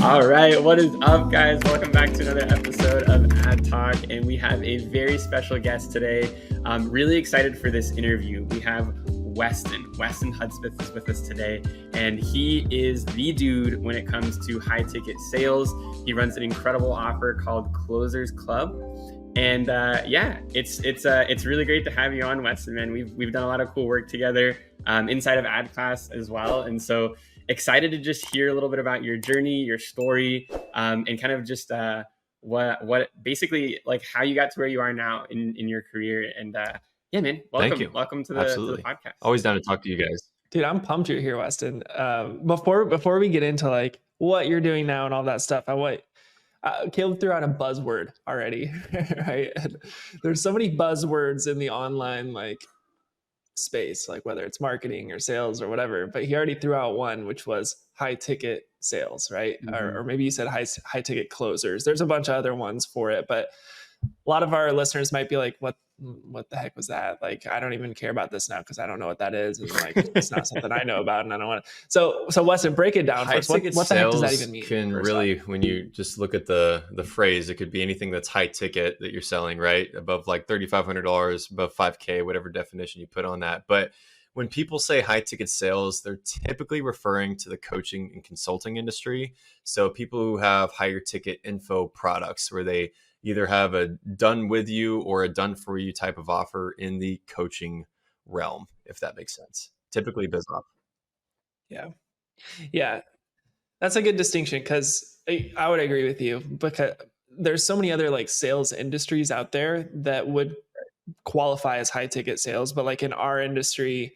All right, what is up, guys? Welcome back to another episode of Ad Talk, and we have a very special guest today. I'm really excited for this interview. We have Weston Hudspeth is with us today, and he is the dude when it comes to high ticket sales. He runs an incredible offer called Closers Club, and it's really great to have you on, Weston. Man, we've done a lot of cool work together inside of Ad Class as well, and so excited to just hear a little bit about your journey, your story, and kind of just what basically like how you got to where you are now in your career. And yeah, man, welcome. Thank you. Welcome to Absolutely. the podcast. Always down to talk to you guys. Dude, I'm pumped you're here, Weston. Before we get into like what you're doing now and all that stuff, Caleb threw out a buzzword already, right? There's so many buzzwords in the online like space, like whether it's marketing or sales or whatever, but he already threw out one, which was high ticket sales, right? Mm-hmm. Or maybe you said high ticket closers. There's a bunch of other ones for it, but a lot of our listeners might be like, what the heck was that? Like, I don't even care about this now because I don't know what that is. And like, it's not something I know about and I don't want to. So Weston, break it down first. What the heck does that even mean? Can really, when you just look at the phrase, it could be anything that's high ticket that you're selling, right? Above like $3,500, above $5,000, whatever definition you put on that. But when people say high ticket sales, they're typically referring to the coaching and consulting industry. So people who have higher ticket info products where they either have a done with you or a done for you type of offer in the coaching realm, if that makes sense. Typically biz off. Yeah. That's a good distinction because I would agree with you because there's so many other like sales industries out there that would qualify as high ticket sales. But like in our industry,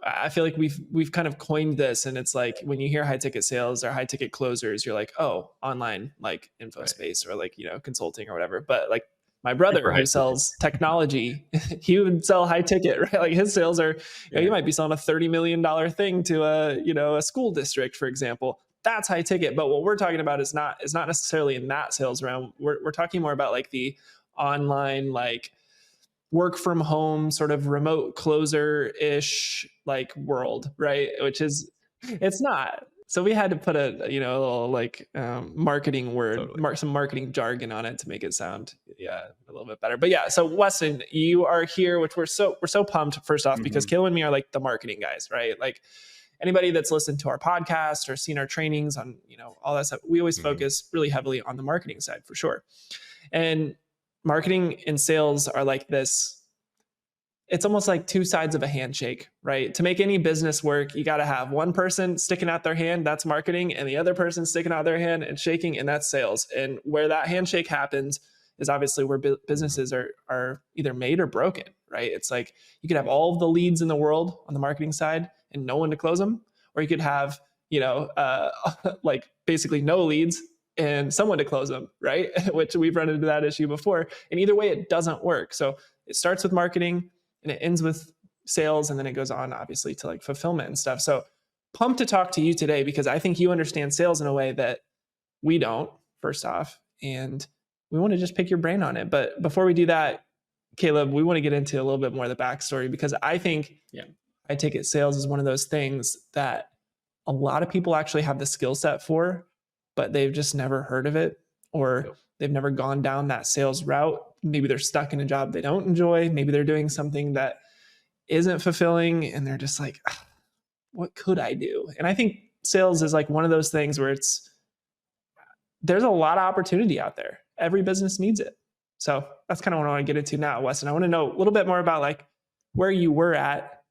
I feel like we've kind of coined this, and it's like when you hear high ticket sales or high ticket closers, you're like, oh, online like info Right. space or like, consulting or whatever. But like my brother who sells technology, he would sell high ticket, right? Like his sales are, he might be selling a $30 million thing to a school district, for example. That's high ticket. But what we're talking about is not necessarily in that sales realm. We're talking more about like the online, like work from home sort of remote closer-ish like world, right? Which is, it's not. So we had to put a little like marketing word, Totally. some marketing jargon on it to make it sound a little bit better. But yeah, so Weston, you are here, which we're so pumped first off, because Caleb and me are like the marketing guys, right? Like anybody that's listened to our podcast or seen our trainings on, all that stuff, we always focus really heavily on the marketing side for sure. And marketing and sales are like this. It's almost like two sides of a handshake, right? To make any business work, you got to have one person sticking out their hand, that's marketing, and the other person sticking out their hand and shaking, and that's sales. And where that handshake happens is obviously where businesses are either made or broken, right? It's like you could have all of the leads in the world on the marketing side and no one to close them, or you could have, like basically no leads and someone to close them, right? Which we've run into that issue before. And either way, it doesn't work. So it starts with marketing and it ends with sales, and then it goes on obviously to like fulfillment and stuff. So pumped to talk to you today because I think you understand sales in a way that we don't, first off, and we want to just pick your brain on it. But before we do that, Caleb, we want to get into a little bit more of the backstory, because I think high ticket sales is one of those things that a lot of people actually have the skill set for, but they've just never heard of it, or they've never gone down that sales route. Maybe they're stuck in a job they don't enjoy. Maybe they're doing something that isn't fulfilling and they're just like, what could I do? And I think sales is like one of those things where there's a lot of opportunity out there. Every business needs it. So that's kind of what I want to get into now, Weston. I want to know a little bit more about like where you were at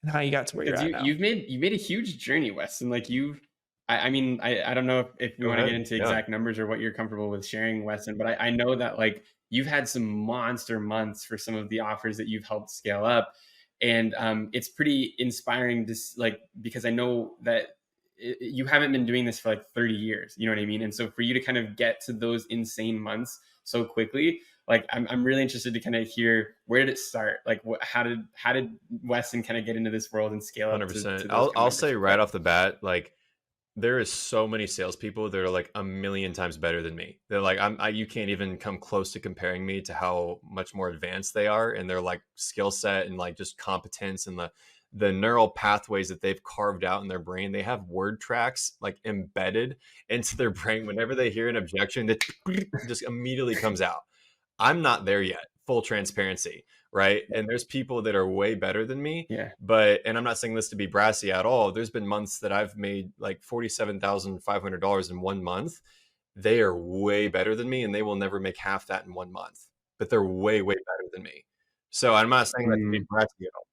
and how you got to where you're at now. You've made a huge journey, Weston. Like I mean, I don't know if you want to get into exact numbers or what you're comfortable with sharing, Weston, but I know that like you've had some monster months for some of the offers that you've helped scale up. And it's pretty inspiring to like, because I know that you haven't been doing this for like 30 years, you know what I mean? And so for you to kind of get to those insane months so quickly, like I'm really interested to kind of hear, where did it start? Like how did Weston kind of get into this world and scale up? 100%. I'll say right off the bat, like, there is so many salespeople that are like a million times better than me. They're like, you can't even come close to comparing me to how much more advanced they are in their like skill set and like just competence and the neural pathways that they've carved out in their brain, they have word tracks like embedded into their brain. Whenever they hear an objection, that just immediately comes out. I'm not there yet, full transparency, right? And there's people that are way better than me. Yeah. But, and I'm not saying this to be brassy at all. There's been months that I've made like $47,500 in 1 month. They are way better than me, and they will never make half that in 1 month, but they're way, way better than me. So I'm not saying that to be brassy at all.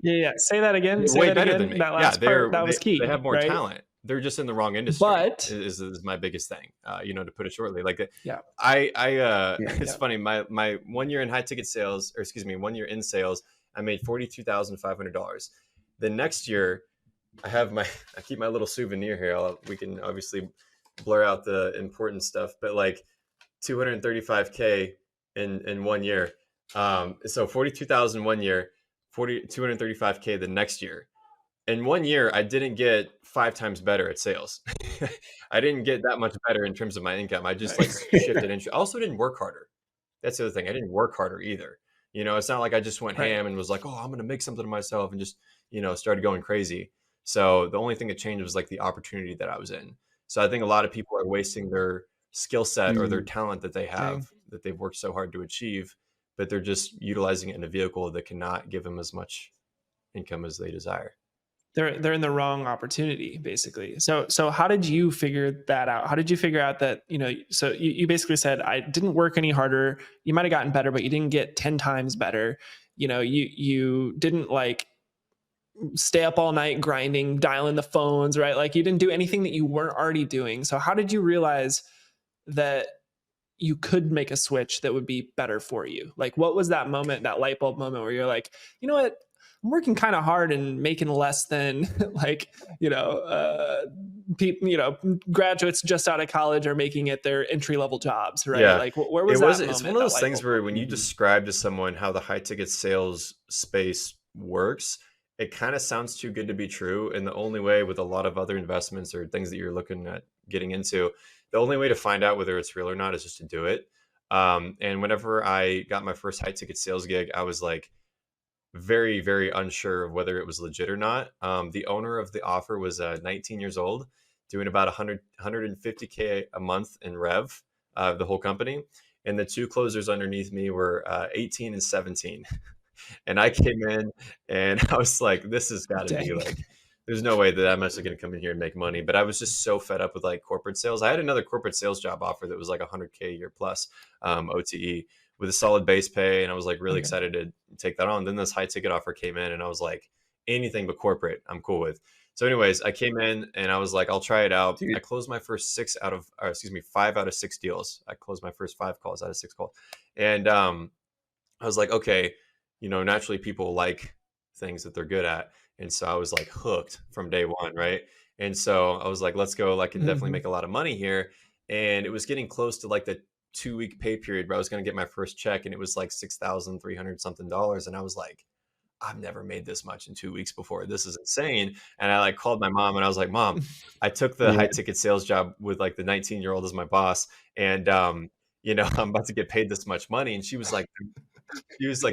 Yeah. Say that again. They're Say way that better again. than me. That last part, that was key. They have more right? talent. They're just in the wrong industry. But is my biggest thing, to put it shortly. Like, yeah, it's funny. My 1 year in high ticket sales, or excuse me, 1 year in sales, I made $42,500. The next year, I keep my little souvenir here. We can obviously blur out the important stuff, but like $235K in 1 year. So 42,000 1 year, 235K the next year. In 1 year, I didn't get 5 times better at sales. I didn't get that much better in terms of my income. I just like shifted into. I also didn't work harder. That's the other thing. I didn't work harder either. It's not like I just went ham and was like, oh, I'm going to make something of myself and just, started going crazy. So the only thing that changed was like the opportunity that I was in. So I think a lot of people are wasting their skill set or their talent that they have, that they've worked so hard to achieve, but they're just utilizing it in a vehicle that cannot give them as much income as they desire. They're in the wrong opportunity, basically. So how did you figure that out? How did you figure out that, so you basically said, I didn't work any harder. You might've gotten better, but you didn't get 10 times better. You didn't like stay up all night grinding, dialing the phones, right? Like you didn't do anything that you weren't already doing. So how did you realize that you could make a switch that would be better for you? Like, what was that moment, that light bulb moment where you're like, you know what? I'm working kind of hard and making less than graduates just out of college are making it their entry level jobs, right? Yeah. Like where was that moment? It's one of those things where when you describe to someone how the high ticket sales space works, it kind of sounds too good to be true. And the only way, with a lot of other investments or things that you're looking at getting into, the only way to find out whether it's real or not is just to do it. And whenever I got my first high ticket sales gig, I was like very, very unsure of whether it was legit or not. The owner of the offer was 19 years old, doing about 150K a month in rev, the whole company. And the two closers underneath me were 18 and 17. And I came in and I was like, this has got to be like, there's no way that I'm actually going to come in here and make money. But I was just so fed up with like corporate sales. I had another corporate sales job offer that was like 100K a year plus OTE with a solid base pay. And I was like really excited to take that on. Then this high ticket offer came in and I was like, anything but corporate, I'm cool with. So anyways, I came in and I was like, I'll try it out. Dude. I closed my first 5 out of 6 deals. I closed my first 5 calls out of 6 calls. And I was like, okay, naturally people like things that they're good at. And so I was like hooked from day one, right? And so I was like, let's go. I can definitely make a lot of money here. And it was getting close to like the 2-week pay period where I was going to get my first check, and it was like $6,300 something. And I was like, I've never made this much in 2 weeks before. This is insane. And I like called my mom and I was like, Mom, I took the high ticket sales job with like the 19-year-old as my boss. And, I'm about to get paid this much money. And she was like,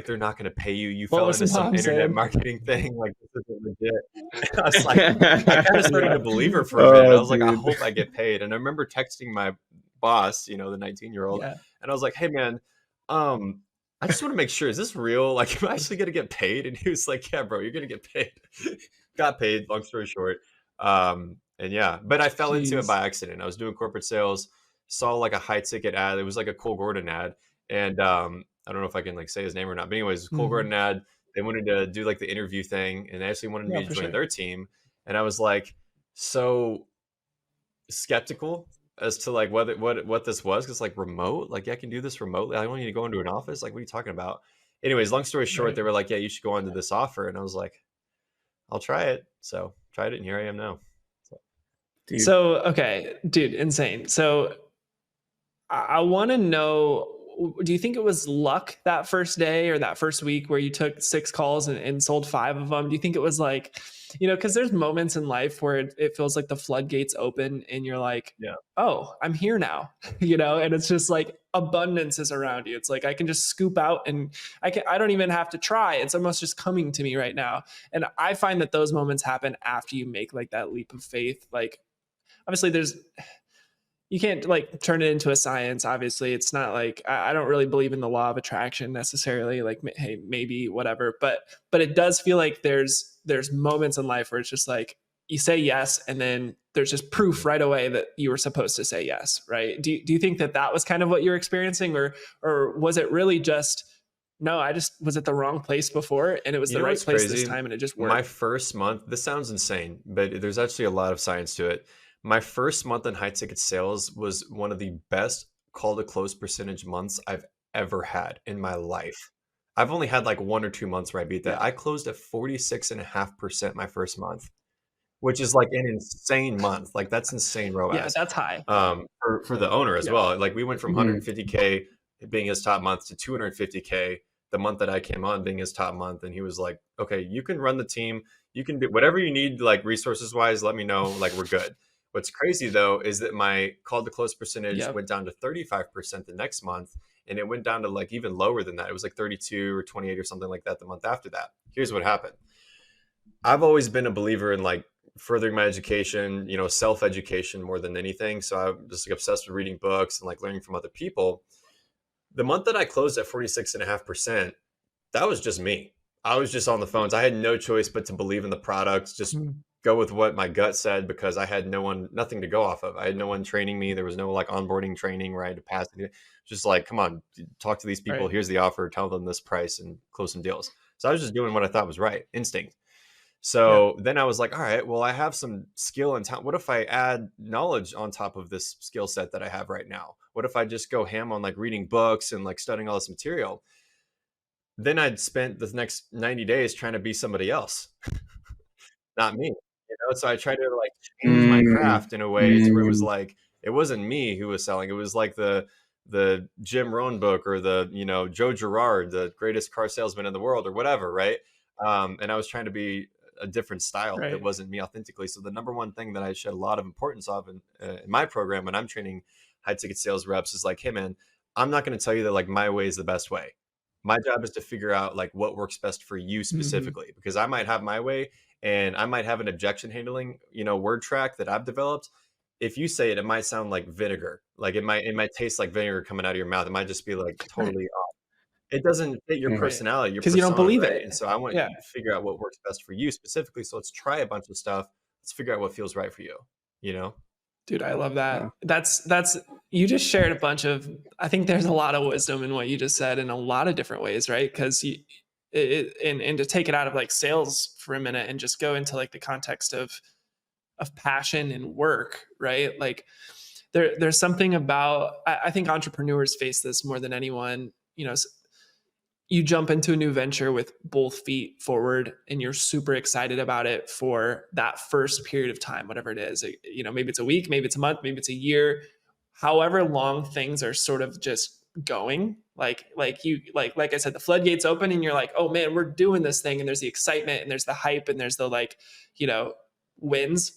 they're not going to pay you. You fell into some internet marketing thing. Like, this isn't legit. I was like, I kind of started to believe her for a minute. I was like, I hope I get paid. And I remember texting my boss, the 19-year-old, and I was like, hey man, I just want to make sure, is this real? Like, am I actually going to get paid? And he was like, yeah, bro, you're going to get paid. Got paid, long story short. And yeah, but I fell into it by accident. I was doing corporate sales, saw like a high ticket ad. It was like a Cole Gordon ad. And I don't know if I can like say his name or not, but anyways, Cole Gordon ad. They wanted to do like the interview thing, and they actually wanted me to join their team. And I was like, so skeptical as to like what this was, because like remote, like I can do this remotely. I don't need to go into an office. Like, what are you talking about? Anyways, long story short, they were like, yeah, you should go on to this offer. And I was like, I'll try it. So tried it, and here I am now. So okay, dude, insane. So I want to know, do you think it was luck that first day or that first week where you took 6 calls and sold 5 of them? Do you think it was like, because there's moments in life where it feels like the floodgates open and you're like, Yeah. oh, I'm here now, and it's just like abundance is around you. It's like I can just scoop out and I don't even have to try. It's almost just coming to me right now. And I find that those moments happen after you make like that leap of faith. Like obviously you can't like turn it into a science. Obviously it's not like, I don't really believe in the law of attraction necessarily, like, hey, maybe whatever, but it does feel like there's moments in life where it's just like you say yes and then there's just proof right away that you were supposed to say yes, right? Do you think that was kind of what you're experiencing, or was it really just, no, I just was at the wrong place before and it was the right place this time and it just worked? My first month, this sounds insane, but there's actually a lot of science to it. My first month in high ticket sales was one of the best call to close percentage months I've ever had in my life. I've only had like 1 or 2 months where I beat that. Yeah. I closed at 46.5% my first month, which is like an insane month. Like that's insane ROAS. Yeah, that's high. For the owner as well. Like we went from 150K being his top month to 250K the month that I came on being his top month. And he was like, okay, you can run the team. You can do whatever you need, like resources wise, let me know, like we're good. What's crazy though, is that my call to close percentage went down to 35% the next month. And it went down to like even lower than that. It was like 32 or 28 or something like that the month after that. Here's what happened. I've always been a believer in like furthering my education, self-education more than anything. So I'm just like obsessed with reading books and like learning from other people. The month that I closed at 46.5%, that was just me. I was just on the phones. I had no choice but to believe in the product, just go with what my gut said, because I had nothing to go off of. I had no one training me. There was no like onboarding training where I had to pass it. Just like, come on, talk to these people. Right. Here's the offer. Tell them this price and close some deals. So I was just doing what I thought was right. Instinct. So then I was like, all right, well, I have some skill and talent. What if I add knowledge on top of this skill set that I have right now? What if I just go ham on like reading books and like studying all this material? Then I'd spent the next 90 days trying to be somebody else, not me. So I tried to like change my craft in a way to where it was like, it wasn't me who was selling. It was like the Jim Rohn book or the, Joe Girard, the greatest car salesman in the world or whatever. Right. And I was trying to be a different style. Right. That wasn't me authentically. So the number one thing that I shed a lot of importance of in my program when I'm training high ticket sales reps is like, hey man, I'm not going to tell you that like my way is the best way. My job is to figure out like what works best for you specifically, because I might have my way and I might have an objection handling, word track that I've developed. If you say it, it might sound like vinegar. Like it might taste like vinegar coming out of your mouth. It might just be like totally off. It doesn't fit your personality, because you don't believe it. And so I want you to figure out what works best for you specifically. So let's try a bunch of stuff. Let's figure out what feels right for you, Dude, I love that. Yeah. That's you just shared a bunch of, I think there's a lot of wisdom in what you just said in a lot of different ways, right? Because and to take it out of like sales for a minute and just go into like the context of passion and work, right? Like there's something about, I think entrepreneurs face this more than anyone. You jump into a new venture with both feet forward and you're super excited about it for that first period of time, whatever it is. Maybe it's a week, maybe it's a month, maybe it's a year, however long things are sort of just going. Like I said, the floodgates open and you're like, oh man, we're doing this thing. And there's the excitement and there's the hype and there's the wins.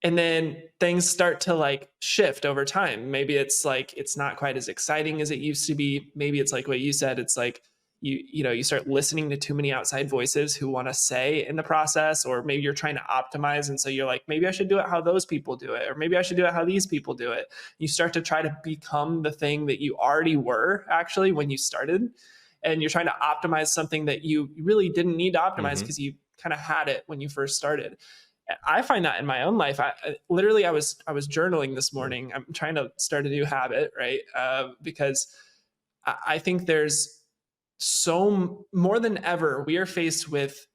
And then things start to like shift over time. Maybe it's like, it's not quite as exciting as it used to be. Maybe it's like what you said. It's like, you start listening to too many outside voices who want to say in the process, or maybe you're trying to optimize. And so you're like, maybe I should do it how those people do it, or maybe I should do it how these people do it. You start to try to become the thing that you already were actually when you started. And you're trying to optimize something that you really didn't need to optimize because you kind of had it when you first started. I find that in my own life. I was journaling this morning. I'm trying to start a new habit, right? Because I think there's so more than ever, we are faced with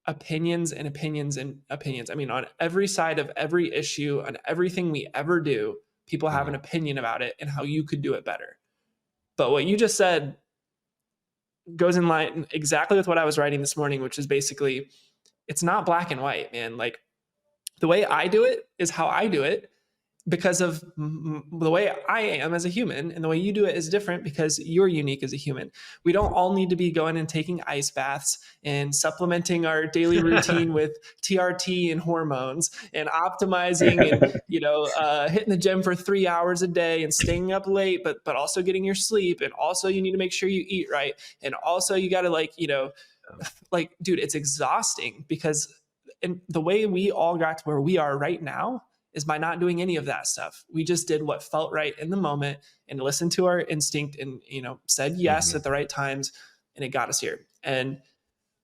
opinions and opinions and opinions. I mean, on every side of every issue, on everything we ever do, people have an opinion about it and how you could do it better. But what you just said goes in line exactly with what I was writing this morning, which is basically, it's not black and white, man. Like, the way I do it is how I do it. because of the way I am as a human, and the way you do it is different because you're unique as a human. We don't all need to be going and taking ice baths and supplementing our daily routine with TRT and hormones and optimizing and, hitting the gym for 3 hours a day and staying up late, but also getting your sleep. And also you need to make sure you eat right. And also you got to dude, it's exhausting because the way we all got to where we are right now is by not doing any of that stuff. We just did what felt right in the moment and listened to our instinct and, said yes at the right times, and it got us here. And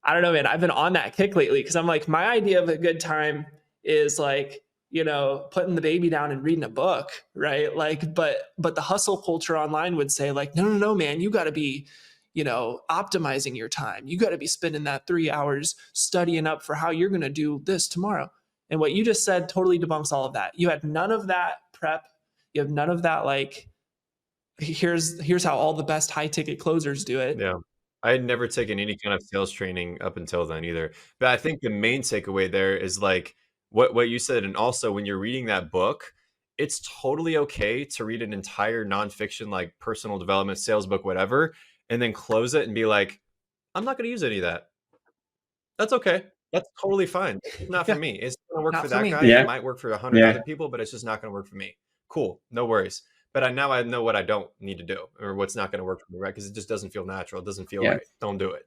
I don't know, man, I've been on that kick lately because I'm like, my idea of a good time is like, putting the baby down and reading a book, right? Like, but the hustle culture online would say like, no, man, you got to be, optimizing your time. You got to be spending that 3 hours studying up for how you're going to do this tomorrow. And what you just said totally debunks all of that. You had none of that prep. You have none of that, like, here's how all the best high ticket closers do it. Yeah. I had never taken any kind of sales training up until then either. But I think the main takeaway there is like what you said. And also when you're reading that book, it's totally okay to read an entire nonfiction, like personal development, sales book, whatever, and then close it and be like, I'm not going to use any of that. That's okay. That's totally fine. It's not for me. It's going to work for that guy. Yeah. It might work for 100 other people, but it's just not going to work for me. Cool. No worries. But now I know what I don't need to do or what's not going to work for me, right? Because it just doesn't feel natural. It doesn't feel right. Don't do it,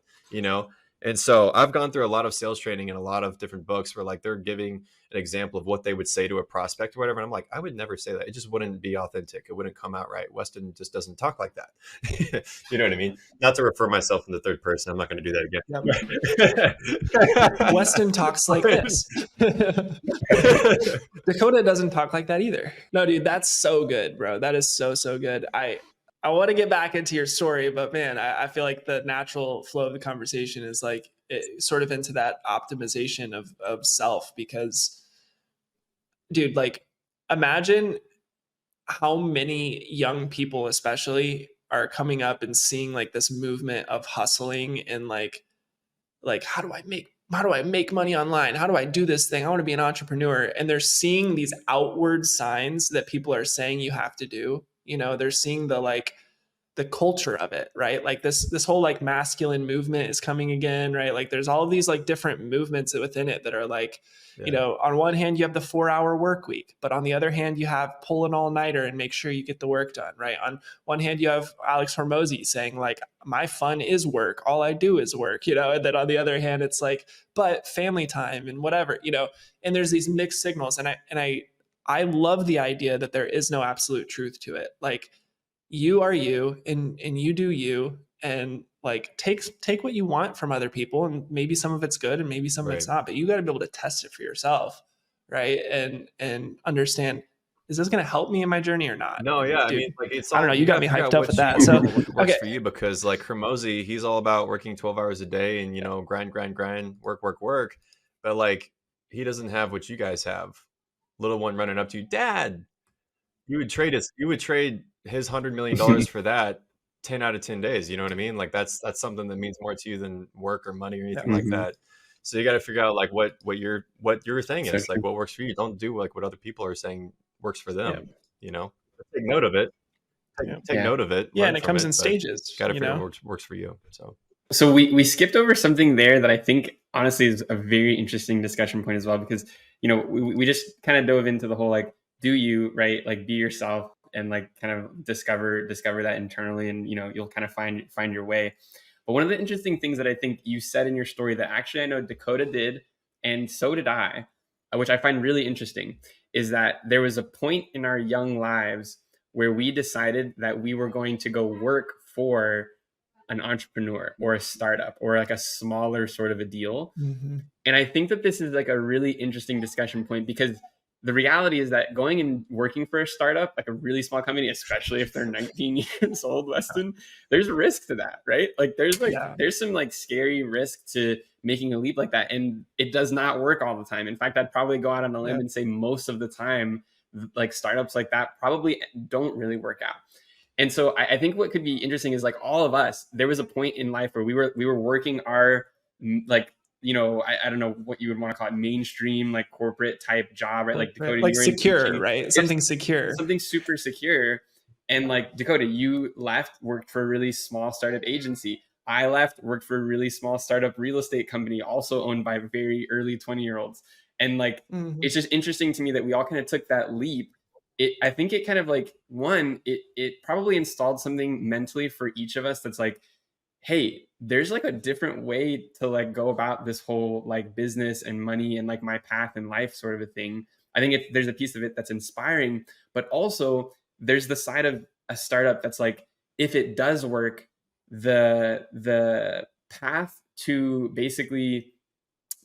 And so I've gone through a lot of sales training and a lot of different books where like they're giving an example of what they would say to a prospect or whatever. And I'm like, I would never say that. It just wouldn't be authentic. It wouldn't come out right. Weston just doesn't talk like that. You know what I mean? Not to refer myself in the third person. I'm not going to do that again. Yep. Weston talks like this. Dakota doesn't talk like that either. No, dude, that's so good, bro. That is so good. I want to get back into your story, but man, I feel like the natural flow of the conversation is like sort of into that optimization of self because, dude, like imagine how many young people especially are coming up and seeing like this movement of hustling and like how do I make money online? How do I do this thing? I want to be an entrepreneur. And they're seeing these outward signs that people are saying you have to do. They're seeing the culture of it, right? Like this whole like masculine movement is coming again, right? Like there's all of these like different movements within it that are like, on one hand you have the 4-hour work week, but on the other hand you have pull an all-nighter and make sure you get the work done, right? On one hand you have Alex Hormozi saying like, my fun is work, all I do is work, and then on the other hand it's like, but family time and whatever, and there's these mixed signals. And I love the idea that there is no absolute truth to it. Like you are you and you do you, and like take what you want from other people, and maybe some of it's good and maybe some of it's not, but you got to be able to test it for yourself, right? And understand, is this going to help me in my journey or not? No, yeah. Dude, I mean, like it's I don't know. You got me hyped up with that. So what works for you, because like Hormozi, he's all about working 12 hours a day and grind, work. But like he doesn't have what you guys have. Little one running up to you, Dad. You would trade his $100 million for that 10 out of 10 days. You know what I mean? Like that's something that means more to you than work or money or anything like that. So you got to figure out like what your thing is, like what works for you. Don't do like what other people are saying works for them. Take note of it. Take note of it. Yeah, and it comes in stages. Got to figure out what works for you. So we skipped over something there that I think honestly is a very interesting discussion point as well, because we just kind of dove into the whole like, do you, right? Like be yourself and like kind of discover that internally, and you'll kind of find your way. But one of the interesting things that I think you said in your story that actually I know Dakota did, and so did I, which I find really interesting, is that there was a point in our young lives where we decided that we were going to go work for an entrepreneur or a startup or like a smaller sort of a deal. And I think that this is like a really interesting discussion point, because the reality is that going and working for a startup, like a really small company, especially if they're 19 years old, Weston, there's a risk to that, right? Like there's some like scary risk to making a leap like that. And it does not work all the time. In fact, I'd probably go out on a limb and say most of the time, like startups like that probably don't really work out. And so I think what could be interesting is like all of us, there was a point in life where we were working our like I don't know what you would want to call it, mainstream, like corporate type job, right? Like Dakota, like you're secure, teaching, right? Something secure. something super secure. And like Dakota, you left, worked for a really small startup agency. I left, worked for a really small startup real estate company, also owned by very early 20-year-olds. And like, it's just interesting to me that we all kind of took that leap. I think it kind of like, it probably installed something mentally for each of us that's like, hey, there's like a different way to like go about this whole like business and money and like my path in life sort of a thing. I think there's a piece of it that's inspiring, but also there's the side of a startup that's like, if it does work, the path to basically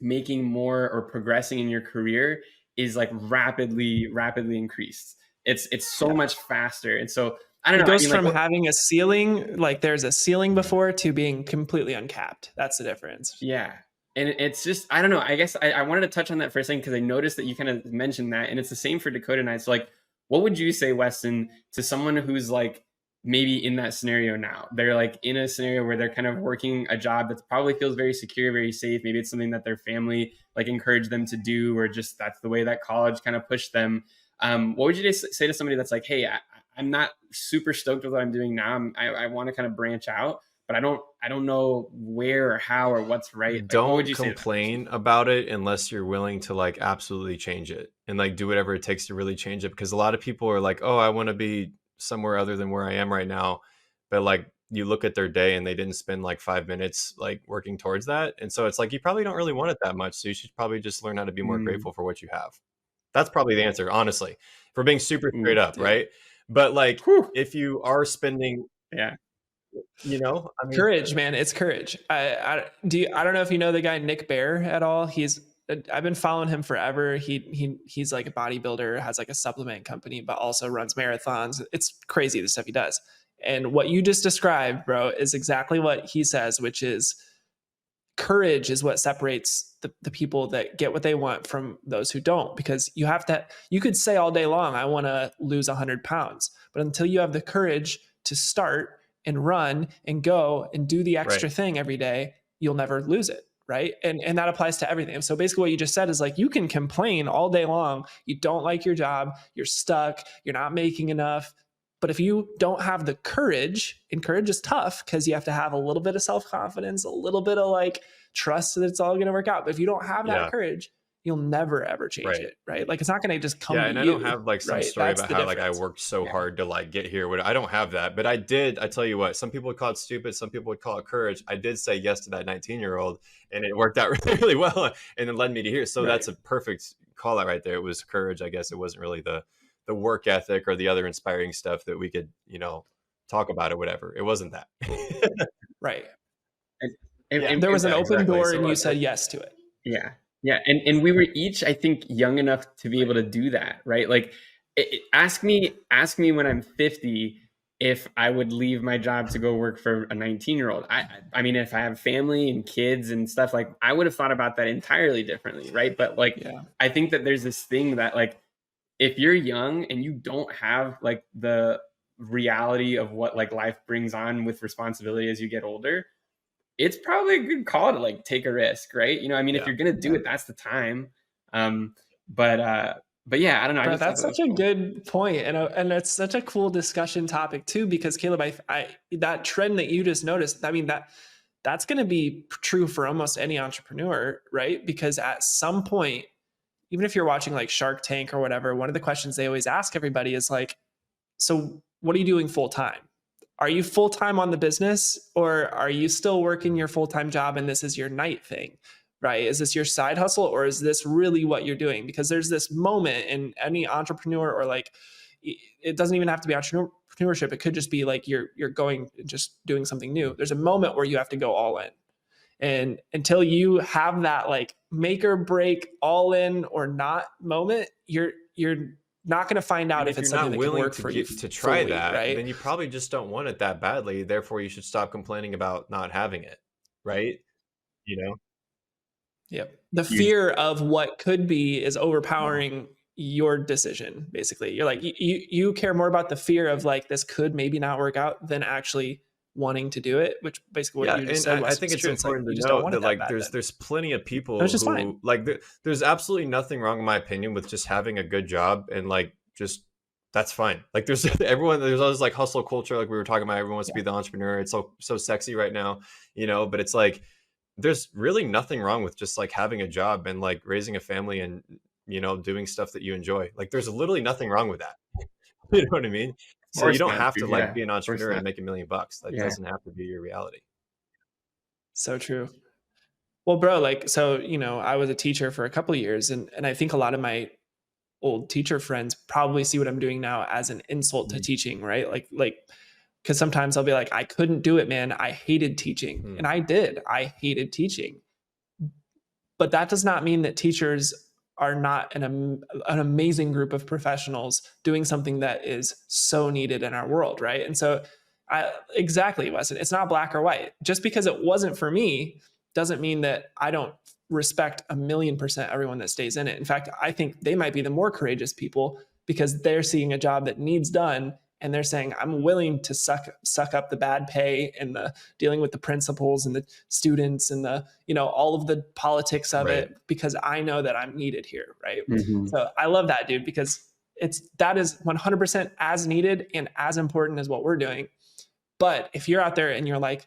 making more or progressing in your career is like rapidly increased. It's so much faster. And so I don't know. It goes I mean, from like, having a ceiling, like there's a ceiling before, to being completely uncapped. That's the difference. yeah. And it's just, I don't know. I guess I wanted to touch on that for a second because I noticed that you kind of mentioned that. And it's the same for Dakota and I. So like, what would you say, Weston, to someone who's like maybe in that scenario now? They're like in a scenario where they're kind of working a job that probably feels very secure, very safe. Maybe it's something that their family like encouraged them to do, or just that's the way that college kind of pushed them. What would you say to somebody that's like, hey, I'm not super stoked with what I'm doing now. I want to kind of branch out, but I don't know where or how or what's right. Like, Don't what would you complain about it unless you're willing to like absolutely change it and like do whatever it takes to really change it. Because a lot of people are like, oh, I want to be somewhere other than where I am right now. But like you look at their day and they didn't spend like 5 minutes like working towards that. And so it's like, you probably don't really want it that much. So you should probably just learn how to be more grateful for what you have. That's probably the answer, honestly, if we're being super straight up, right? But like, if you are spending, Yeah. you know, I mean, Courage, man. It's courage. I don't know if you know the guy Nick Bear at all. I've been following him forever. He's like a bodybuilder, has like a supplement company, but also runs marathons. It's crazy the stuff he does. And what you just described, bro, is exactly what he says, which is courage is what separates the people that get what they want from those who don't. Because you could say all day long, I want to lose 100 pounds, but until you have the courage to start and run and go and do the extra thing every day, you'll never lose it. Right. And that applies to everything. So basically what you just said is like, you can complain all day long. You don't like your job. You're stuck. You're not making enough. But if you don't have the courage, and courage is tough because you have to have a little bit of self-confidence, a little bit of like trust that it's all going to work out. But if you don't have that courage, you'll never ever change it, right? Like it's not going to just come to you. and I don't have like some story about how like I worked so hard to like get here. I don't have that, but I tell you what, some people would call it stupid, some people would call it courage. I did say yes to that 19-year-old and it worked out really, really well and it led me to here. So that's a perfect call out right there. It was courage. I guess it wasn't really the work ethic or the other inspiring stuff that we could, talk about or whatever. It wasn't that. Right. And there was an open door and you said yes to it. Yeah. Yeah. And we were each, I think, young enough to be able to do that. Right. Like ask me when I'm 50, if I would leave my job to go work for a 19-year-old. I mean, if I have family and kids and stuff, like I would have thought about that entirely differently. Right. But like, I think that there's this thing that like, if you're young and you don't have like the reality of what like life brings on with responsibility as you get older, it's probably a good call to like take a risk, right? I mean, if you're going to do it, that's the time. But yeah, I don't know. Bro, that's such a good point. And it's such a cool discussion topic too, because Caleb, I that trend that you just noticed, I mean, that's going to be true for almost any entrepreneur, right? Because at some point, even if you're watching like Shark Tank or whatever, one of the questions they always ask everybody is like, so what are you doing full time? Are you full time on the business, or are you still working your full-time job and this is your night thing, right? Is this your side hustle, or is this really what you're doing? Because there's this moment in any entrepreneur, or like, it doesn't even have to be entrepreneurship. It could just be like you're going, just doing something new. There's a moment where you have to go all in. And until you have that like make or break all in or not moment, you're not going to find out if it's something that can work for you to try fully, that, right? Then you probably just don't want it that badly. Therefore, you should stop complaining about not having it, right? Yep. The fear of what could be is overpowering your decision. Basically, you're like you care more about the fear of like this could maybe not work out than actually wanting to do it, which basically what Yeah, you just and said I was think it's true. It's like important you to just don't note want that it that like bad then. there's plenty of people Which is who fine. like there's absolutely nothing wrong in my opinion with just having a good job and like just that's fine. Like there's everyone there's always like hustle culture like we were talking about. Everyone wants to be the entrepreneur. It's so sexy right now, you know. But it's like there's really nothing wrong with just like having a job and like raising a family and you know doing stuff that you enjoy. Like there's literally nothing wrong with that. You know what I mean? Of So you course don't not, have to dude. like Yeah, be an of course entrepreneur and not. make $1 million. That Yeah. doesn't have to be your reality. So true. Well, bro, like, so, you know, I was a teacher for a couple of years, and I think a lot of my old teacher friends probably see what I'm doing now as an insult to teaching, right? Because sometimes I'll be like, I couldn't do it, man. I hated teaching. And I did. I hated teaching. But that does not mean that teachers are not an amazing group of professionals doing something that is so needed in our world, right? And so, exactly, Weston, it's not black or white. Just because it wasn't for me doesn't mean that I don't respect 1,000,000% everyone that stays in it. In fact, I think they might be the more courageous people because they're seeing a job that needs done and they're saying, I'm willing to suck up the bad pay and the dealing with the principals and the students and the, you know, all of the politics of it because I know that I'm needed here, right? So I love that, dude, because that is 100% as needed and as important as what we're doing. But if you're out there and you're like,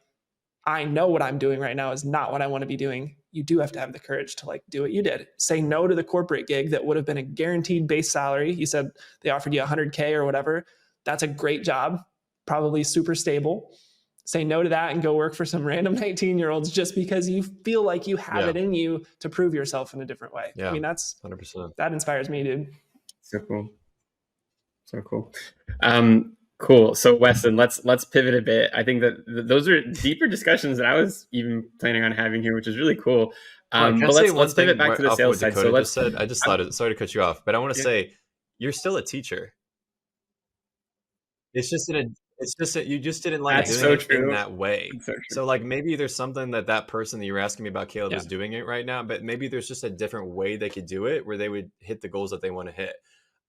I know what I'm doing right now is not what I want to be doing, you do have to have the courage to like do what you did. Say no to the corporate gig that would have been a guaranteed base salary. You said they offered you 100K or whatever. That's a great job, probably super stable. Say no to that and go work for some random 19-year-olds just because you feel like you have it in you to prove yourself in a different way. Yeah, I mean, that's 100%. That inspires me, dude. So cool. So cool. Cool. So Weston, let's pivot a bit. I think that those are deeper discussions than I was even planning on having here, which is really cool. Can But I say let's pivot back to the sales side. So just said, I just thought it, sorry to cut you off, but I want to say you're still a teacher. It's just that you just didn't like doing it in that way. So like maybe there's something that person that you're asking me about, Caleb, is doing it right now, but maybe there's just a different way they could do it where they would hit the goals that they want to hit.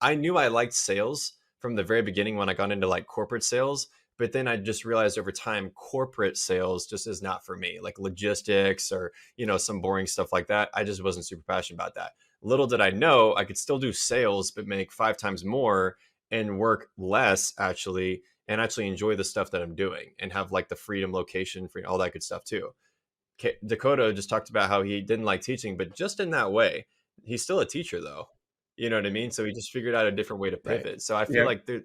I knew I liked sales from the very beginning when I got into like corporate sales, but then I just realized over time, corporate sales just is not for me, like logistics or, you know, some boring stuff like that. I just wasn't super passionate about that. Little did I know I could still do sales, but make 5 times more and work less actually, and actually enjoy the stuff that I'm doing and have like the freedom, location, free, all that good stuff too. Dakota just talked about how he didn't like teaching, but just in that way. He's still a teacher though. You know what I mean? So he just figured out a different way to pivot. Right. So I feel like there,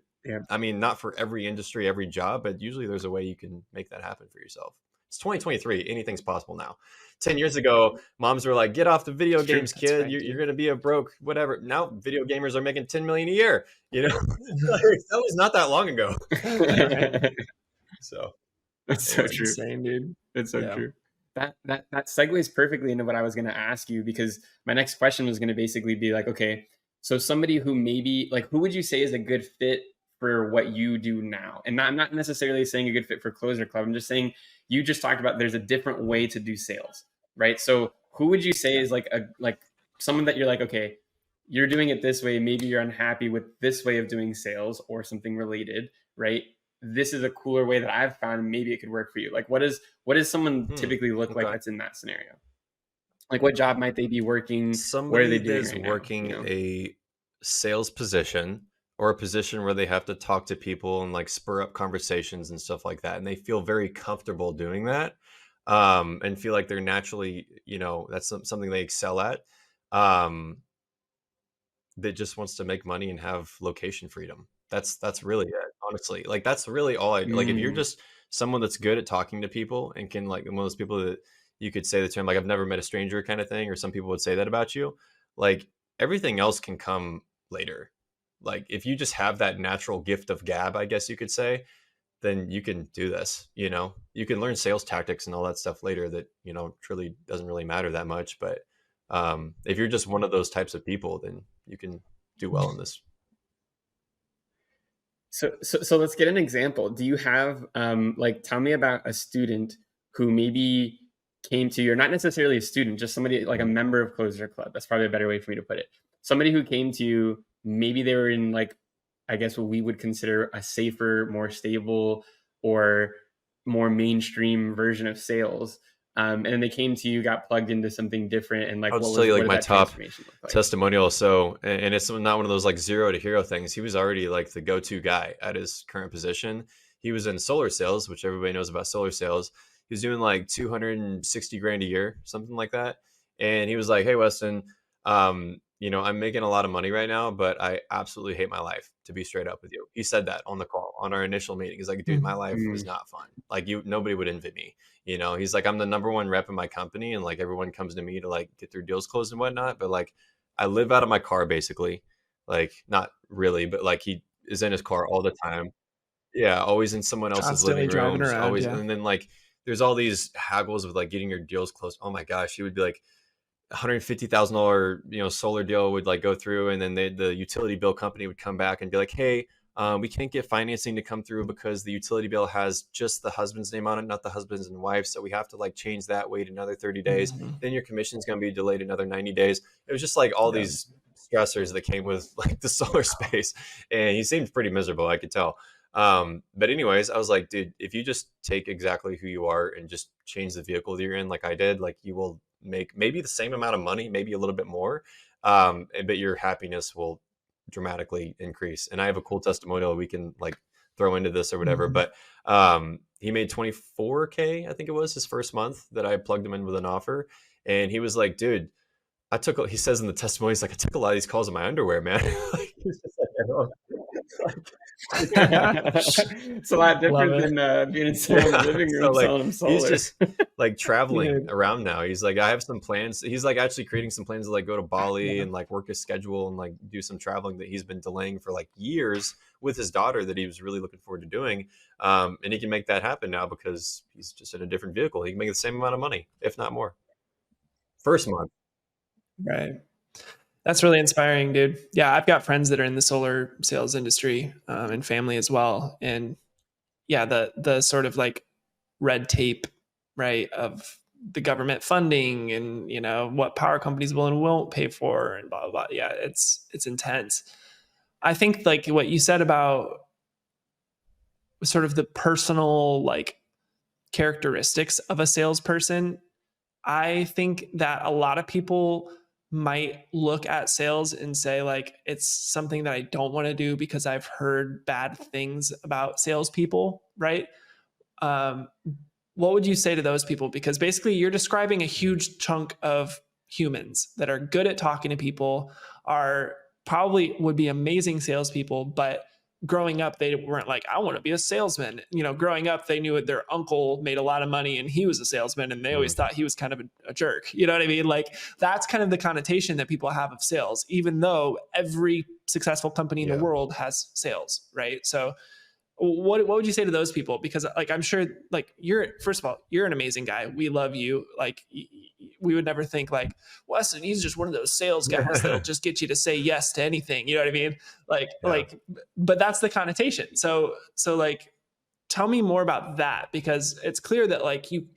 I mean, not for every industry, every job, but usually there's a way you can make that happen for yourself. It's 2023. Anything's possible now. 10 years ago, moms were like, get off the video games, kid. Right, you're going to be a broke, whatever. Now video gamers are making 10 million a year. You know, that was not that long ago. So that's so true. Insane, dude. It's so true. That segues perfectly into what I was going to ask you, because my next question was going to basically be like, okay, so somebody who maybe like, who would you say is a good fit for what you do now? And I'm not necessarily saying a good fit for Closer Club. I'm just saying, you just talked about there's a different way to do sales, right? So who would you say is like someone that you're like, okay, you're doing it this way, maybe you're unhappy with this way of doing sales or something related, right? This is a cooler way that I've found, maybe it could work for you. Like what does someone typically look like that's in that scenario? Like what job might they be working? Somebody what are they doing that's right working now, you know? a sales position, or a position where they have to talk to people and like spur up conversations and stuff like that. And they feel very comfortable doing that, and feel like they're naturally, you know, that's something they excel at. That just wants to make money and have location freedom. That's really it, honestly. Like that's really all like. If you're just someone that's good at talking to people and can like one of those people that you could say the term like I've never met a stranger kind of thing, or some people would say that about you, like everything else can come later. Like if you just have that natural gift of gab, I guess you could say, then you can do this. You know, you can learn sales tactics and all that stuff later that, you know, truly doesn't really matter that much. But if you're just one of those types of people, then you can do well in this. So let's get an example. Do you have like, tell me about a student who maybe came to you, or not necessarily a student, just somebody like a member of Closer Club. That's probably a better way for me to put it. Somebody who came to you, maybe they were in like, I guess what we would consider a safer, more stable, or more mainstream version of sales. And then they came to you, got plugged into something different, and like, I'll just tell you like what my did that top transformation look like? testimonial. So, and it's not one of those like 0 to hero things. He was already like the go-to guy at his current position. He was in solar sales, which everybody knows about solar sales. He was doing like 260 grand a year, something like that. And he was like, "Hey, Weston, I'm making a lot of money right now, but I absolutely hate my life, to be straight up with you." He said that on the call on our initial meeting. He's like, "Dude, my life is not fun. Like nobody would envy me." He's like, "I'm the number one rep in my company, and like everyone comes to me to like get their deals closed and whatnot. But like I live out of my car basically. Like not really, but like he is in his car all the time. Yeah, always in someone else's Constantly living driving rooms, around. always. Yeah. And then like there's all these haggles with like getting your deals closed. Oh my gosh, he would be like $150,000, solar deal would like go through, and then the utility bill company would come back and be like, "Hey, we can't get financing to come through because the utility bill has just the husband's name on it, not the husband's and wife. So we have to like change that, wait another 30 days. Mhm. Then your commission's going to be delayed another 90 days. It was just like all Yeah. these stressors that came with like the solar space. And he seemed pretty miserable, I could tell. But anyways, I was like, dude, if you just take exactly who you are and just change the vehicle that you're in, like I did, like you will make maybe the same amount of money, maybe a little bit more. But your happiness will dramatically increase. And I have a cool testimonial we can like throw into this or whatever. Mhm. But he made 24K, I think it was his first month that I plugged him in with an offer. And he was like, dude, he says in the testimony, he's like, I took a lot of these calls in my underwear, man. Like, he was just like, I don't- It's a lot Love different it. than being in someone's living So, room like, selling them solar. he's just like traveling Dude. around now. He's like, I have some plans. He's like actually creating some plans to like go to Bali Yeah. and like work his schedule and like do some traveling that he's been delaying for like years with his daughter that he was really looking forward to doing. And he can make that happen now because he's just in a different vehicle. He can make the same amount of money, if not more. First month. Right. That's really inspiring, dude. Yeah, I've got friends that are in the solar sales industry, and family as well. And yeah, the sort of like red tape, right, of the government funding and what power companies will and won't pay for and blah blah blah. Yeah, it's intense. I think like what you said about sort of the personal like characteristics of a salesperson, I think that a lot of people might look at sales and say like it's something that I don't want to do because I've heard bad things about salespeople, right? Um, what would you say to those people? Because basically, you're describing a huge chunk of humans that are good at talking to people, are probably would be amazing salespeople, but growing up they weren't like, I want to be a salesman. Growing up they knew their uncle made a lot of money and he was a salesman, and they always thought he was kind of a jerk. You know what I mean? Like that's kind of the connotation that people have of sales, even though every successful company in the world has sales, right? So what would you say to those people? Because like I'm sure like first of all, you're an amazing guy, we love you. Like we would never think like Weston, he's just one of those sales guys that'll just get you to say yes to anything, you know what I mean? But that's the connotation. So like tell me more about that, because it's clear that like you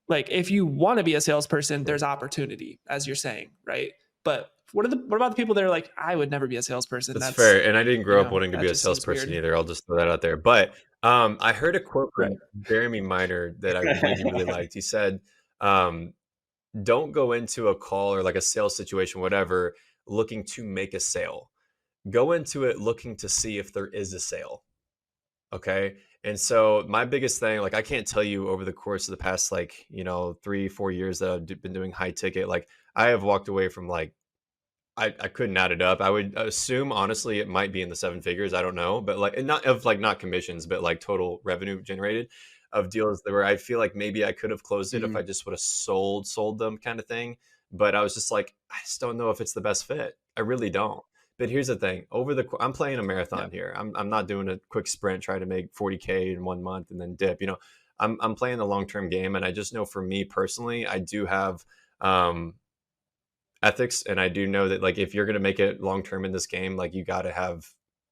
like if you want to be a salesperson, there's opportunity, as you're saying, right? But what about the people that are like, I would never be a salesperson? That's fair. And I didn't grow up wanting to that be a just seems salesperson weird. either. I'll just throw that out there. But I heard a quote from Right. Jeremy Miner that I really liked. He said, don't go into a call or like a sales situation, whatever, looking to make a sale. Go into it looking to see if there is a sale. Okay. And so my biggest thing, like I can't tell you over the course of the past, like, 3-4 years that I've been doing high ticket, like I have walked away from like, I couldn't add it up. I would assume honestly it might be in the 7 figures. I don't know, but like, and not commissions, but like total revenue generated of deals that where I feel like maybe I could have closed it if I just would have sold them kind of thing. But I was just like, I just don't know if it's the best fit. I really don't. But here's the thing: I'm playing a marathon here. I'm not doing a quick sprint, trying to make 40K in 1 month and then dip. I'm playing the long term game, and I just know for me personally, I do have ethics, and I do know that like if you're going to make it long term in this game, like you got to have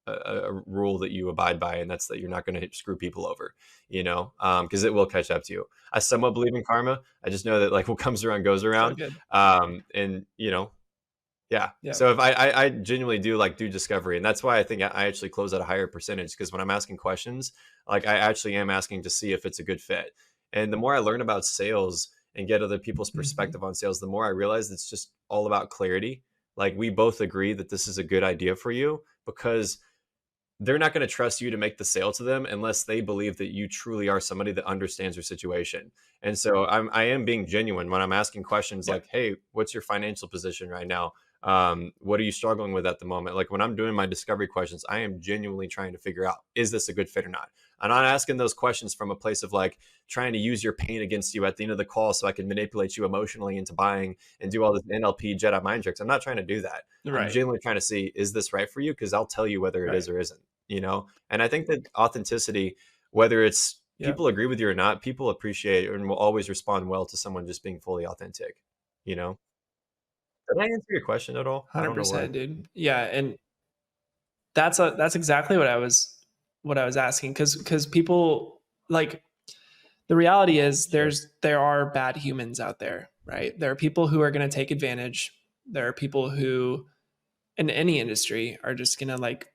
a rule that you abide by, and that's that you're not going to screw people over, because it will catch up to you. I somewhat believe in karma. I just know that like what comes around goes around. And Yeah. Yeah. So if I genuinely do discovery, and that's why I think I actually close at a higher percentage, because when I'm asking questions, like I actually am asking to see if it's a good fit. And the more I learn about sales and get other people's perspective on sales, the more I realize it's just all about clarity. Like we both agree that this is a good idea for you, because they're not going to trust you to make the sale to them unless they believe that you truly are somebody that understands your situation. And so I am being genuine when I'm asking questions like, hey, what's your financial position right now? What are you struggling with at the moment? Like when I'm doing my discovery questions, I am genuinely trying to figure out, is this a good fit or not? I'm not asking those questions from a place of like trying to use your pain against you at the end of the call so I can manipulate you emotionally into buying and do all this NLP Jedi mind tricks. I'm not trying to do that. I'm genuinely trying to see, is this right for you? Because I'll tell you whether it is or isn't, you know? And I think that authenticity, whether it's people agree with you or not, people appreciate and will always respond well to someone just being fully authentic, you know? Did I answer your question at all? 100%, dude. Yeah, and that's exactly what I was asking, because people, like, the reality is there are bad humans out there, right? There are people who are going to take advantage. There are people who in any industry are just going to like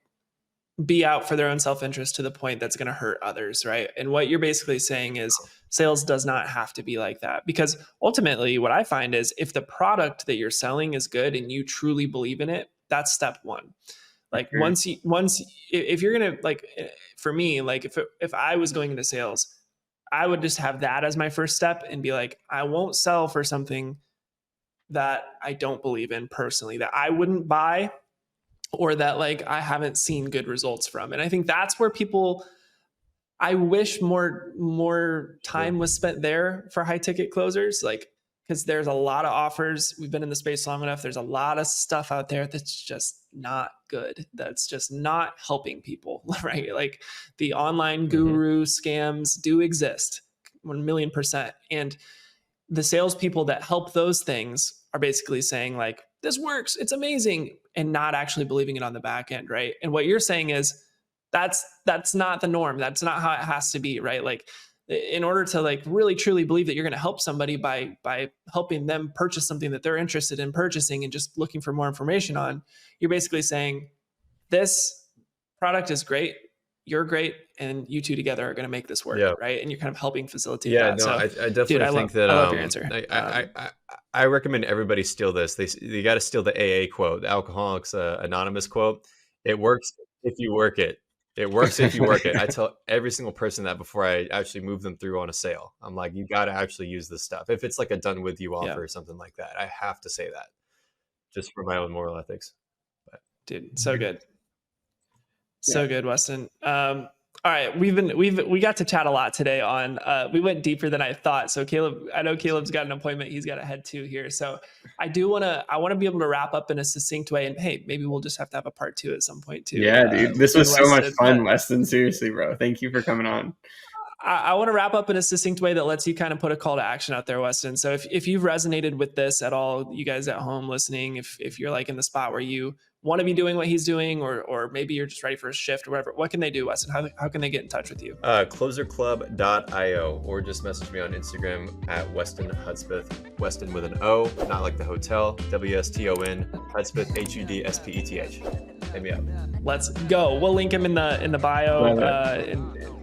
be out for their own self-interest to the point that's going to hurt others, right? And what you're basically saying is sales does not have to be like that, because ultimately what I find is if the product that you're selling is good and you truly believe in it, that's step one. Like once if you're going to, like, for me, like if I was going into sales, I would just have that as my first step and be like, I won't sell for something that I don't believe in personally, that I wouldn't buy, or that like I haven't seen good results from. And I think that's where people, I wish more time was spent there for high ticket closers, like, because there's a lot of offers. We've been in the space long enough. There's a lot of stuff out there that's just not good. That's just not helping people, right? Like the online guru scams do exist 1,000,000%. And the salespeople that help those things are basically saying like, this works, it's amazing, and not actually believing it on the back end, right? And what you're saying is that's not the norm. That's not how it has to be, right? Like in order to like really truly believe that you're going to help somebody by helping them purchase something that they're interested in purchasing and just looking for more information on, you're basically saying this product is great, you're great, and you two together are going to make this work, right? And you're kind of helping facilitate that. No, so, I definitely think that I love your answer. I recommend everybody steal this. You got to steal the AA quote, the Alcoholics Anonymous quote. It works if you work it. It works if you work it. I tell every single person that before I actually move them through on a sale. I'm like, you got to actually use this stuff. If it's like a done with you offer or something like that, I have to say that just for my own moral ethics. But, dude, so good. So good, Weston. All right, we got to chat a lot today on. We went deeper than I thought. So Caleb, I know Caleb's got an appointment he's got to head to here. So I want to be able to wrap up in a succinct way. And hey, maybe we'll just have to have a part 2 at some point too. Yeah, dude, this was so much fun, Weston. Seriously, bro, thank you for coming on. I want to wrap up in a succinct way that lets you kind of put a call to action out there, Weston. So if you've resonated with this at all, you guys at home listening, if you're like in the spot where you want to be doing what he's doing, or maybe you're just ready for a shift or whatever, what can they do, Weston? How can they get in touch with you? Closerclub.io, or just message me on Instagram at Weston Hudspeth, Weston with an O, not like the hotel, WSTON, Hudspeth, HUDSPETH. Hit me up. Let's go. We'll link him in the bio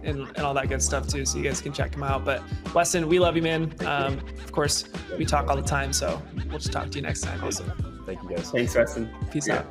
and all that good stuff too, so you guys can check him out. But Weston, we love you, man. Of course, we talk all the time, so we'll just talk to you next time. Awesome. Thank you, guys. Thanks, Weston. Peace out.